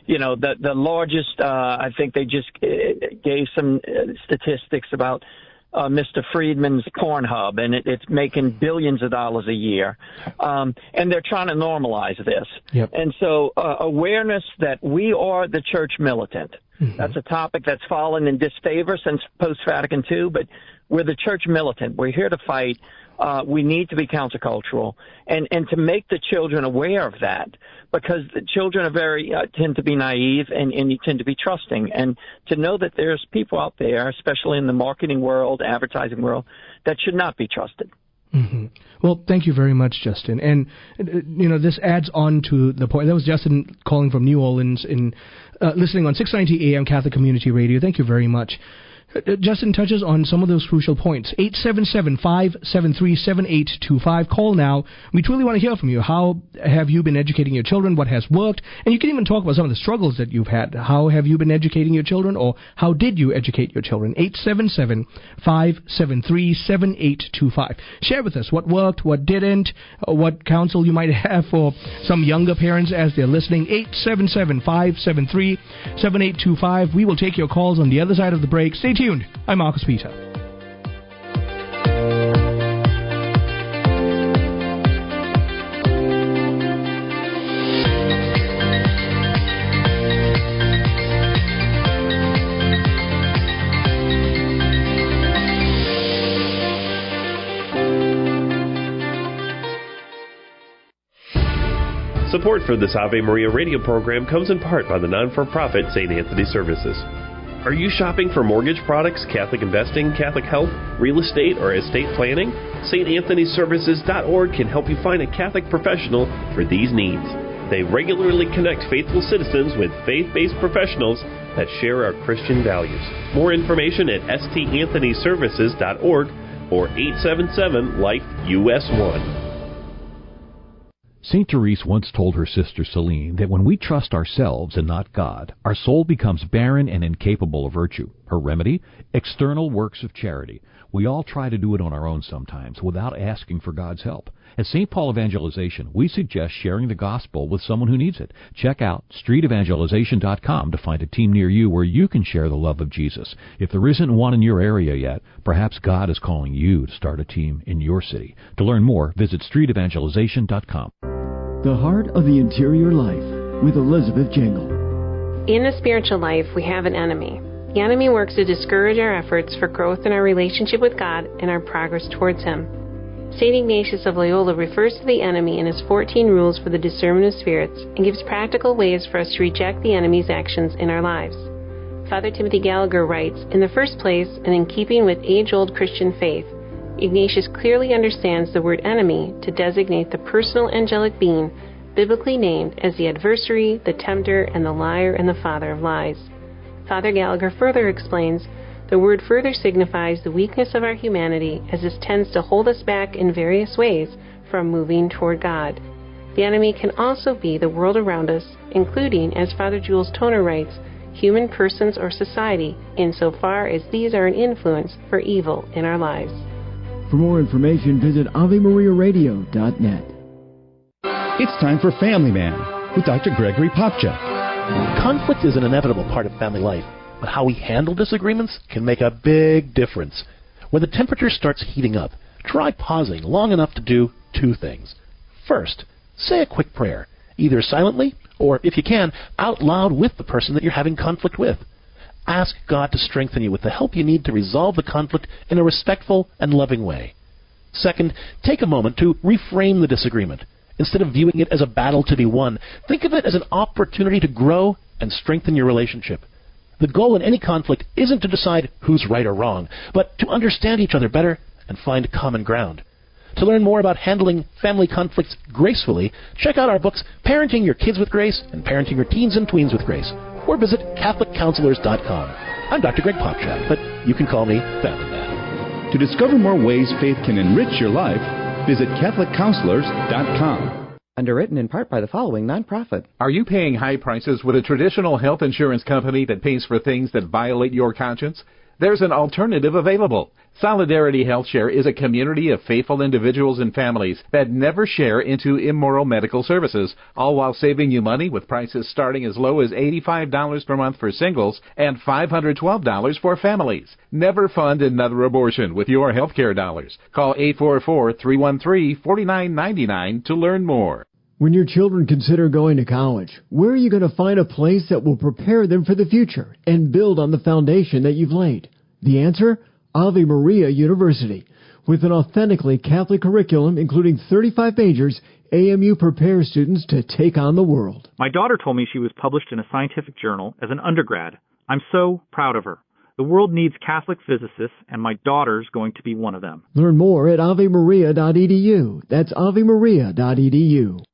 the largest, I think they just gave some statistics about Mr. Friedman's Pornhub, and it's making billions of dollars a year. And they're trying to normalize this. Yep. And so awareness that we are the church militant. Mm-hmm. That's a topic that's fallen in disfavor since post-Vatican II, but we're the church militant. We're here to fight. We need to be countercultural and to make the children aware of that, because the children are tend to be naive and you tend to be trusting. And to know that there's people out there, especially in the marketing world, advertising world, that should not be trusted. Mm-hmm. Well, thank you very much, Justin. And, this adds on to the point. That was Justin calling from New Orleans listening on 690 AM Catholic Community Radio. Thank you very much. Justin touches on some of those crucial points. 877-573-7825. Call now. We truly want to hear from you. How have you been educating your children? What has worked? And you can even talk about some of the struggles that you've had. How have you been educating your children, or how did you educate your children? 877-573-7825. Share with us what worked, what didn't, what counsel you might have for some younger parents as they're listening. 877-573-7825. We will take your calls on the other side of the break. Stay tuned. I'm Marcus Peter. Support for this Ave Maria radio program comes in part by the non-for-profit St. Anthony Services. Are you shopping for mortgage products, Catholic investing, Catholic health, real estate, or estate planning? StAnthonyServices.org can help you find a Catholic professional for these needs. They regularly connect faithful citizens with faith-based professionals that share our Christian values. More information at StAnthonyServices.org or 877-LIFE-US1. St. Therese once told her sister Celine that when we trust ourselves and not God, our soul becomes barren and incapable of virtue. Her remedy? External works of charity. We all try to do it on our own sometimes without asking for God's help. At St. Paul Evangelization, we suggest sharing the gospel with someone who needs it. Check out streetevangelization.com to find a team near you where you can share the love of Jesus. If there isn't one in your area yet, perhaps God is calling you to start a team in your city. To learn more, visit streetevangelization.com. The Heart of the Interior Life with Elizabeth Jingle. In the spiritual life, we have an enemy. The enemy works to discourage our efforts for growth in our relationship with God and our progress towards Him. St. Ignatius of Loyola refers to the enemy in his 14 rules for the discernment of spirits and gives practical ways for us to reject the enemy's actions in our lives. Father Timothy Gallagher writes, in the first place, and in keeping with age-old Christian faith, Ignatius clearly understands the word enemy to designate the personal angelic being biblically named as the adversary, the tempter, and the liar and the father of lies. Father Gallagher further explains, the word further signifies the weakness of our humanity, as this tends to hold us back in various ways from moving toward God. The enemy can also be the world around us, including, as Father Jules Toner writes, human persons or society, insofar as these are an influence for evil in our lives. For more information, visit AveMariaRadio.net. It's time for Family Man with Dr. Gregory Popcak. Conflict is an inevitable part of family life, but how we handle disagreements can make a big difference. When the temperature starts heating up, try pausing long enough to do two things. First, say a quick prayer, either silently or, if you can, out loud with the person that you're having conflict with. Ask God to strengthen you with the help you need to resolve the conflict in a respectful and loving way. Second, take a moment to reframe the disagreement. Instead of viewing it as a battle to be won, think of it as an opportunity to grow and strengthen your relationship. The goal in any conflict isn't to decide who's right or wrong, but to understand each other better and find common ground. To learn more about handling family conflicts gracefully, check out our books, Parenting Your Kids with Grace and Parenting Your Teens and Tweens with Grace, or visit CatholicCounselors.com. I'm Dr. Greg Popcak, but you can call me Family Man. To discover more ways faith can enrich your life, visit CatholicCounselors.com. Underwritten in part by the following nonprofit. Are you paying high prices with a traditional health insurance company that pays for things that violate your conscience? There's an alternative available. Solidarity HealthShare is a community of faithful individuals and families that never share into immoral medical services, all while saving you money with prices starting as low as $85 per month for singles and $512 for families. Never fund another abortion with your healthcare dollars. Call 844-313-4999 to learn more. When your children consider going to college, where are you going to find a place that will prepare them for the future and build on the foundation that you've laid? The answer? Ave Maria University. With an authentically Catholic curriculum including 35 majors, AMU prepares students to take on the world. My daughter told me she was published in a scientific journal as an undergrad. I'm so proud of her. The world needs Catholic physicists, and my daughter's going to be one of them. Learn more at avemaria.edu. That's avemaria.edu.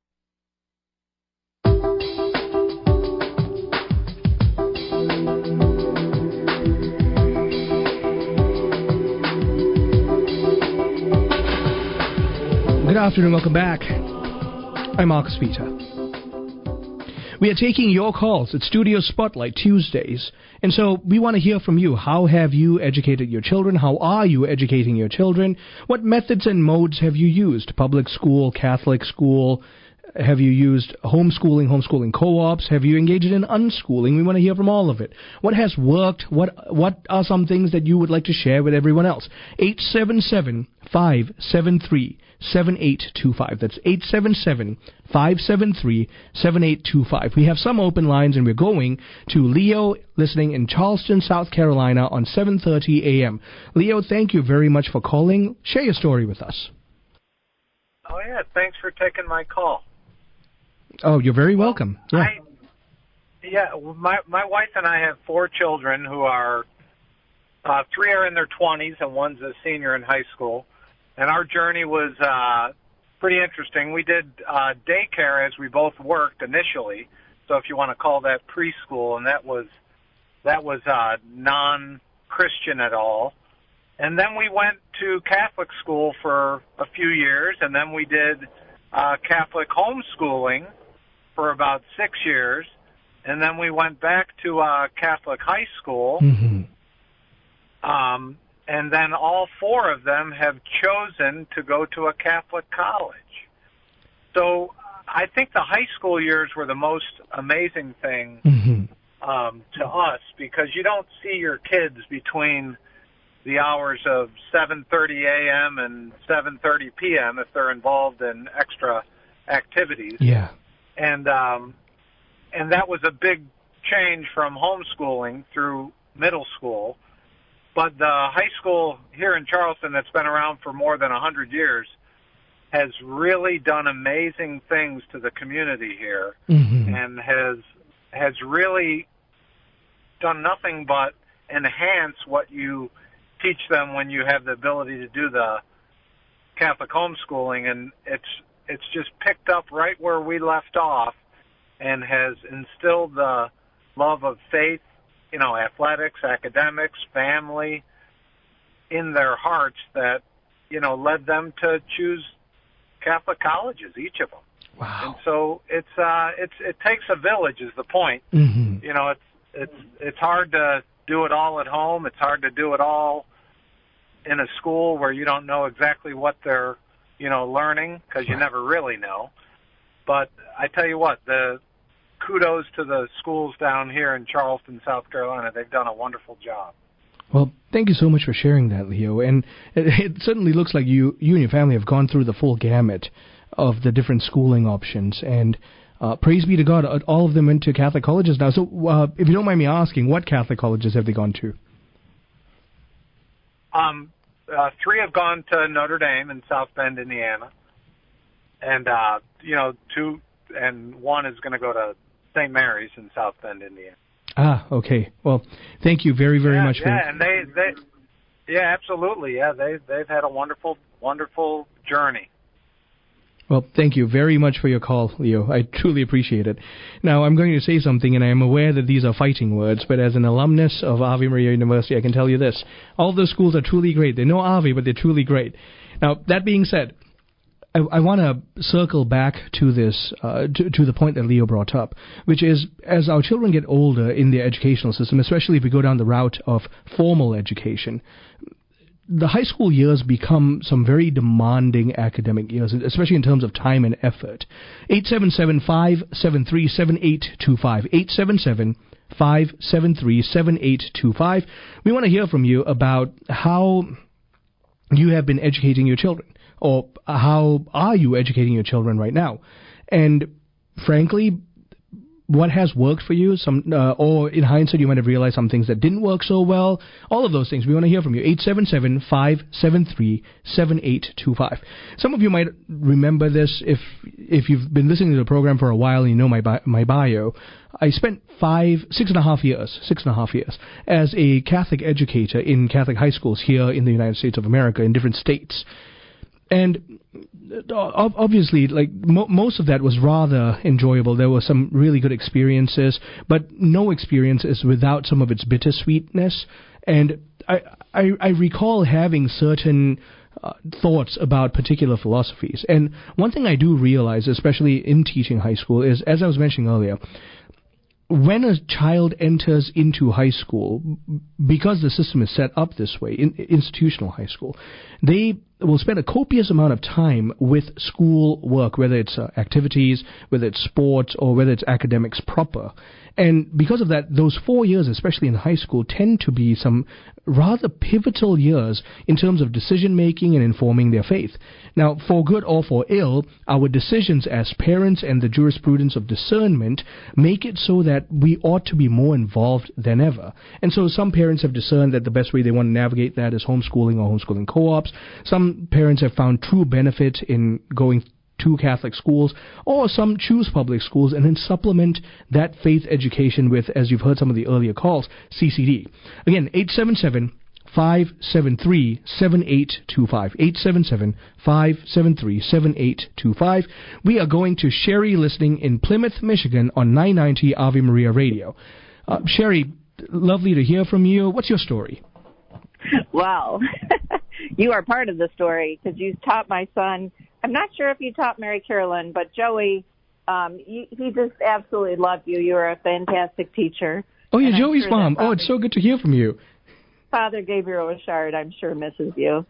Good afternoon, welcome back. I'm Marcus Peter. We are taking your calls at Studio Spotlight Tuesdays, and so we want to hear from you. How have you educated your children? How are you educating your children? What methods and modes have you used? Public school, Catholic school? Have you used homeschooling co-ops? Have you engaged in unschooling? We want to hear from all of it. What has worked? What are some things that you would like to share with everyone else? 877-573-7825. That's 877-573-7825. We have some open lines, and we're going to Leo, listening in Charleston, South Carolina on 7:30 a.m. Leo, thank you very much for calling. Share your story with us. Oh, yeah. Thanks for taking my call. Oh, you're very welcome. Yeah. My wife and I have 4 children who are, 3 are in their 20s and one's a senior in high school. And our journey was pretty interesting. We did daycare as we both worked initially, so if you want to call that preschool, and that was non-Christian at all. And then we went to Catholic school for a few years, and then we did Catholic homeschooling for about 6 years, and then we went back to Catholic high school. Mm-hmm. And then all 4 of them have chosen to go to a Catholic college. So I think the high school years were the most amazing thing to us, because you don't see your kids between the hours of 7:30 a.m. and 7:30 p.m. if they're involved in extra activities. Yeah. And that was a big change from homeschooling through middle school. But the high school here in Charleston that's been around for more than 100 years has really done amazing things to the community here, and has really done nothing but enhance what you teach them when you have the ability to do the Catholic homeschooling. And it's just picked up right where we left off, and has instilled the love of faith, athletics, academics, family, in their hearts that, led them to choose Catholic colleges, each of them. Wow. And so it takes a village is the point. It's hard to do it all at home. It's hard to do it all in a school where you don't know exactly what they're, learning, because you never really know. But I tell you what, the kudos to the schools down here in Charleston, South Carolina. They've done a wonderful job. Well, thank you so much for sharing that, Leo. And it certainly looks like you and your family have gone through the full gamut of the different schooling options. And praise be to God, all of them went to Catholic colleges now. So if you don't mind me asking, what Catholic colleges have they gone to? 3 have gone to Notre Dame in South Bend, Indiana. And, 2 and 1 is going to go to St. Mary's in South Bend, Indiana. Ah, okay. Well, thank you very, very much. And they absolutely. Yeah, they've had a wonderful, wonderful journey. Well, thank you very much for your call, Leo. I truly appreciate it. Now, I'm going to say something, and I am aware that these are fighting words, but as an alumnus of Ave Maria University, I can tell you this. All those schools are truly great. They're no Ave, but they're truly great. Now, that being said, I want to circle back to this, to the point that Leo brought up, which is as our children get older in their educational system, especially if we go down the route of formal education, the high school years become some very demanding academic years, especially in terms of time and effort. 877-573-7825. 877-573-7825. We want to hear from you about how you have been educating your children, or how are you educating your children right now? And frankly, what has worked for you, or in hindsight you might have realized some things that didn't work so well. All of those things, we want to hear from you. 877-573-7825. Some of you might remember this if you've been listening to the program for a while and you know my bio. I spent 6.5 years as a Catholic educator in Catholic high schools here in the United States of America, in different states. And obviously, like most of that was rather enjoyable. There were some really good experiences, but no experience is without some of its bittersweetness. And I recall having certain thoughts about particular philosophies. And one thing I do realize, especially in teaching high school, is, as I was mentioning earlier, when a child enters into high school, because the system is set up this way, in institutional high school, they will spend a copious amount of time with school work, whether it's activities, whether it's sports, or whether it's academics proper. And because of that, those 4 years, especially in high school, tend to be some rather pivotal years in terms of decision-making and informing their faith. Now, for good or for ill, our decisions as parents and the jurisprudence of discernment make it so that we ought to be more involved than ever. And so some parents have discerned that the best way they want to navigate that is homeschooling or homeschooling co-ops. Some parents have found true benefit in going to Catholic schools, or some choose public schools and then supplement that faith education with, as you've heard some of the earlier calls, CCD. Again, 877-573-7825. 877-573-7825. We are going to Sherry listening in Plymouth, Michigan on 990 Ave Maria Radio. Sherry, lovely to hear from you. What's your story? Wow. You are part of the story because you taught my son. I'm not sure if you taught Mary Carolyn, but Joey, he just absolutely loved you. You were a fantastic teacher. Oh, you're Joey's mom. Oh, it's so good to hear from you. Father Gabriel Richard, I'm sure, misses you.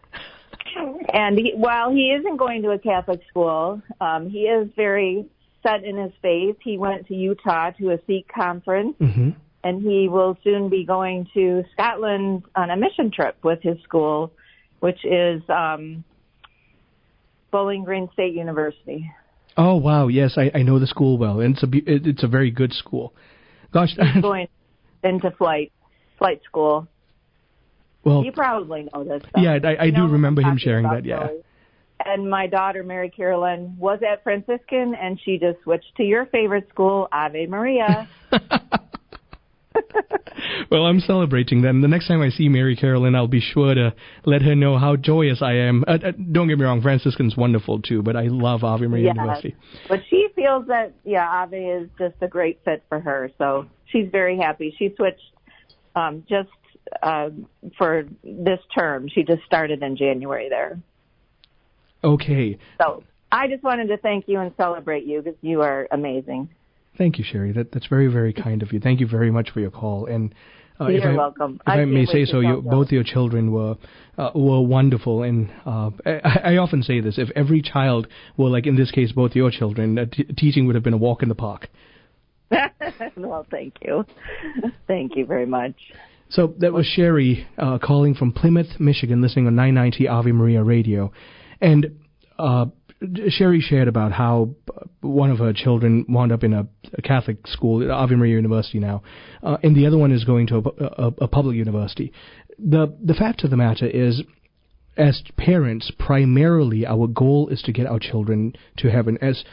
And while he isn't going to a Catholic school, he is very set in his faith. He went to Utah to a Sikh conference, and he will soon be going to Scotland on a mission trip with his school, which is Bowling Green State University. Oh, wow. Yes, I know the school well, and it's a very good school. Gosh. He's going into flight school. Well, you probably know this stuff. Yeah, I do remember him sharing that, yeah. Joey. And my daughter, Mary Carolyn, was at Franciscan, and she just switched to your favorite school, Ave Maria. Well, I'm celebrating them. The next time I see Mary Carolyn, I'll be sure to let her know how joyous I am. Don't get me wrong, Franciscan's wonderful too, but I love Ave Maria University. But she feels that, Ave is just a great fit for her, so she's very happy. She switched just for this term. She just started in January there. Okay. So I just wanted to thank you and celebrate you because you are amazing. Thank you, Sherry. That's very, very kind of you. Thank you very much for your call. And you're welcome. If I may say so, both your children were wonderful. And I often say this: if every child were like, in this case, both your children, teaching would have been a walk in the park. Well, thank you. Thank you very much. So that was Sherry calling from Plymouth, Michigan, listening on 990 Ave Maria Radio, and Sherry shared about how one of her children wound up in a Catholic school at Ave Maria University now, and the other one is going to a public university. The fact of the matter is, as parents, primarily our goal is to get our children to heaven. As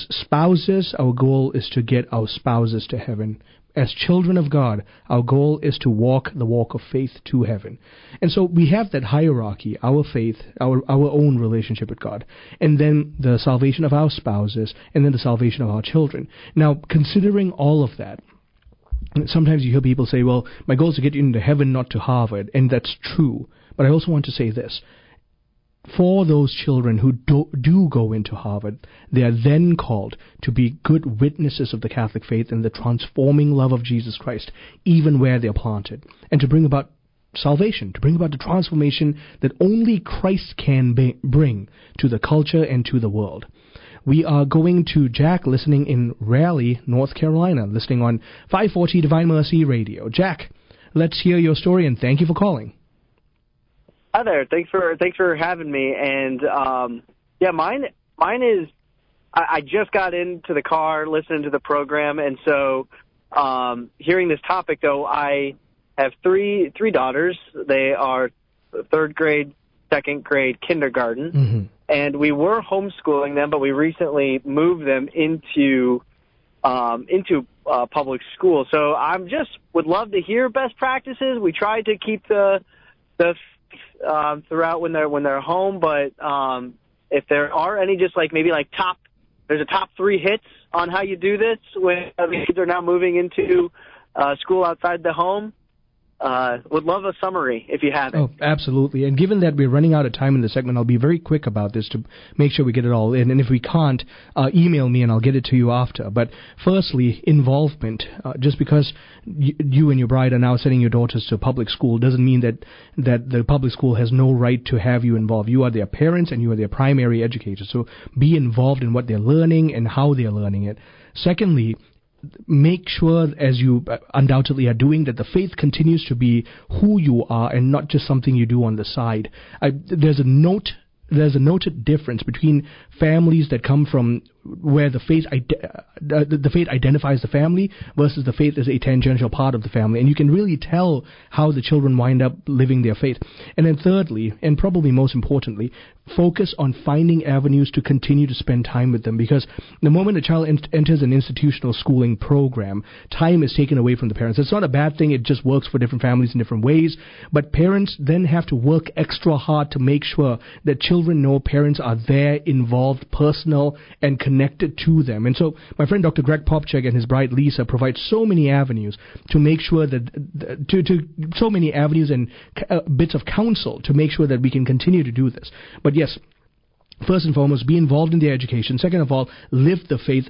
spouses, our goal is to get our spouses to heaven. As children of God, our goal is to walk the walk of faith to heaven. And so we have that hierarchy, our faith, our own relationship with God, and then the salvation of our spouses, and then the salvation of our children. Now, considering all of that, sometimes you hear people say, well, my goal is to get you into heaven, not to Harvard, and that's true. But I also want to say this. for those children who do go into Harvard, they are then called to be good witnesses of the Catholic faith and the transforming love of Jesus Christ, even where they are planted, and to bring about salvation, to bring about the transformation that only Christ can bring to the culture and to the world. We are going to Jack, listening in Raleigh, North Carolina, listening on 540 Divine Mercy Radio. Jack, let's hear your story, and thank you for calling. Hi there. Thanks for having me. And mine is I just got into the car listening to the program, and so hearing this topic though, I have three daughters. They are third grade, second grade, kindergarten, and we were homeschooling them, but we recently moved them into public school. So I'm just would love to hear best practices. We try to keep the throughout when they're home, but if there are any, just like maybe like there's a top 3 hits on how you do this when the kids are now moving into school outside the home. Would love a summary if you have it. Oh, absolutely. And given that we're running out of time in the segment, I'll be very quick about this to make sure we get it all in. And if we can't, email me and I'll get it to you after. But firstly, involvement. Just because you and your bride are now sending your daughters to public school doesn't mean that the public school has no right to have you involved. You are their parents and you are their primary educators. So be involved in what they're learning and how they're learning it. Secondly, make sure, as you undoubtedly are doing, that the faith continues to be who you are and not just something you do on the side. There's a noted difference between families that come from where the faith identifies the family versus the faith as a tangential part of the family, and you can really tell how the children wind up living their faith. And then thirdly, and probably most importantly, focus on finding avenues to continue to spend time with them, because the moment a child enters an institutional schooling program, time is taken away from the parents. It's not a bad thing, it just works for different families in different ways, but parents then have to work extra hard to make sure that children know parents are there, involved, personal, and connected to them. And so my friend Dr. Greg Popcak and his bride Lisa provide so many avenues to make sure that so many avenues and bits of counsel to make sure that we can continue to do this. But yes, first and foremost, be involved in their education. Second of all, live the faith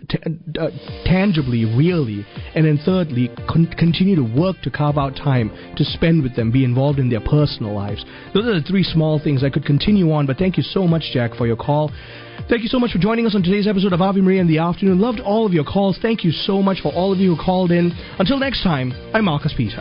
tangibly, really. And then thirdly, continue to work to carve out time to spend with them, be involved in their personal lives. Those are the 3 small things. I could continue on, but thank you so much, Jack, for your call. Thank you so much for joining us on today's episode of Ave Maria in the Afternoon. Loved all of your calls. Thank you so much for all of you who called in. Until next time, I'm Marcus Peter.